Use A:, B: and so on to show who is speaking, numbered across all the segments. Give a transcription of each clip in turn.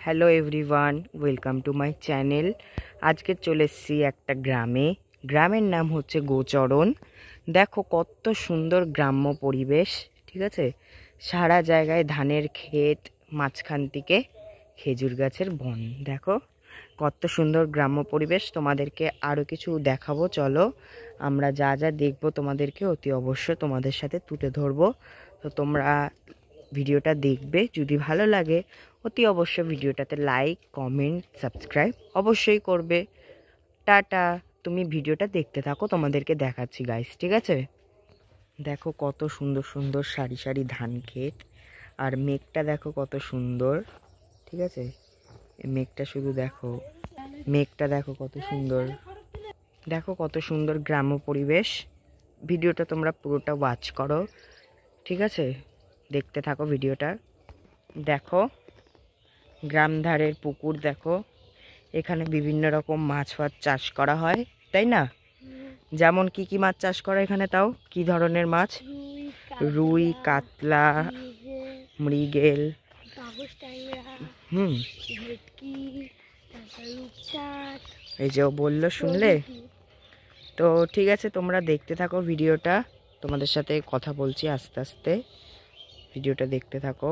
A: Hello everyone, welcome to my channel. আজকে চলে এসেছি একটা গ্রামের নাম হচ্ছে গোচরণ। দেখো কত সুন্দর গ্রাম্য পরিবেশ, ঠিক আছে। সারা জায়গায় ধানের ক্ষেত, মাঝখান থেকে খেজুর গাছের বন। দেখো কত সুন্দর গ্রাম্য পরিবেশ। তোমাদেরকে আরও কিছু দেখাবো, চলো আমরা যা যা দেখবো তোমাদেরকে অতি অবশ্য তোমাদের সাথে তুলে ধরবো। তো তোমরা ভিডিওটা দেখবে, যদি ভালো লাগে অতি অবশ্য ভিডিওটাতে লাইক, কমেন্ট, সাবস্ক্রাইব অবশ্যই করবে। টাটা, তুমি ভিডিওটা দেখতে থাকো, তোমাদেরকে দেখাচ্ছি গাইস, ঠিক আছে। দেখো কত সুন্দর সুন্দর সারি সারি ধান ক্ষেত, আর মেঘটা দেখো কত সুন্দর, ঠিক আছে। মেঘটা শুধু দেখো, মেঘটা দেখো কত সুন্দর। দেখো কত সুন্দর গ্রাম্য পরিবেশ। ভিডিওটা তোমরা পুরোটা ওয়াচ করো, ঠিক আছে। দেখতে থাকো ভিডিওটা। দেখো গ্রাম ধারের পুকুর, দেখো এখানে বিভিন্ন রকম মাছ ফাছ চাষ করা হয়, তাই না? যেমন কি কি মাছ চাষ করা এখানে, তাও কি ধরনের মাছ? রুই, কাতলা, মৃগেল, এই যে ও বললো, শুনলে তো? ঠিক আছে, তোমরা দেখতে থাকো ভিডিওটা, তোমাদের সাথে কথা বলছি আস্তে আস্তে, ভিডিওটা দেখতে থাকো।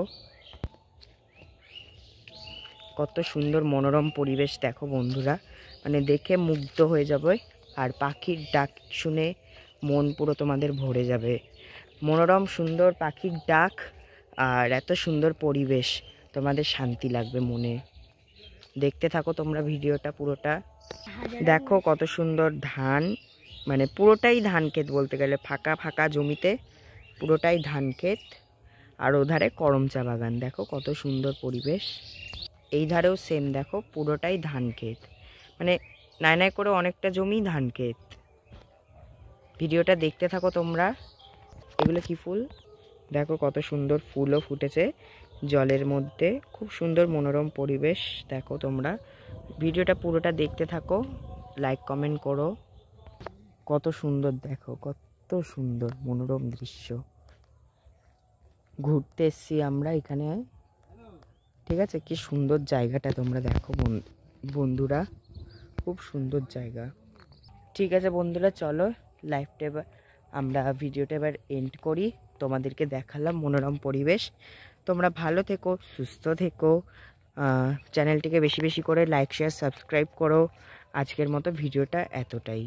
A: কত সুন্দর মনোরম পরিবেশ দেখো বন্ধুরা, মানে দেখে মুগ্ধ হয়ে যাবে। আর পাখির ডাক শুনে মন পুরো তোমাদের ভরে যাবে। মনোরম সুন্দর পাখির ডাক আর এত সুন্দর পরিবেশ, তোমাদের শান্তি লাগবে মনে। দেখতে থাকো তোমরা ভিডিওটা পুরোটা। দেখো কত সুন্দর ধান, মানে পুরোটাই ধান ক্ষেত বলতে গেলে, ফাঁকা ফাঁকা জমিতে পুরোটাই ধান ক্ষেত। আর ওধারে করম চা বাগান, দেখো কত সুন্দর পরিবেশ। এই ধারেও সেম, দেখো পুরোটাই ধান ক্ষেত, মানে নাই নাই করে অনেকটা জমি ধান ক্ষেত। ভিডিওটা দেখতে থাকো তোমরা। এগুলো কি ফুল? দেখো কত সুন্দর ফুলও ফুটেছে জলের মধ্যে, খুব সুন্দর মনোরম পরিবেশ। দেখো তোমরা ভিডিওটা পুরোটা দেখতে থাকো, লাইক কমেন্ট করো। কত সুন্দর দেখো, কত সুন্দর মনোরম দৃশ্য। ঘুরতে এসছি আমরা এখানে, ঠিক আছে। কি সুন্দর জায়গাটা তোমরা দেখো বন্ধুরা, খুব সুন্দর জায়গা। ঠিক আছে বন্ধুরা, চলো লাইভটা এবার আমরা ভিডিওটা এবার এন্ড করি। তোমাদেরকে দেখালাম মনোরম পরিবেশ। তোমরা ভালো থেকো, সুস্থ থেকো, চ্যানেলটিকে বেশি বেশি করে লাইক, শেয়ার, সাবস্ক্রাইব করো। আজকের মতো ভিডিওটা এতটাই।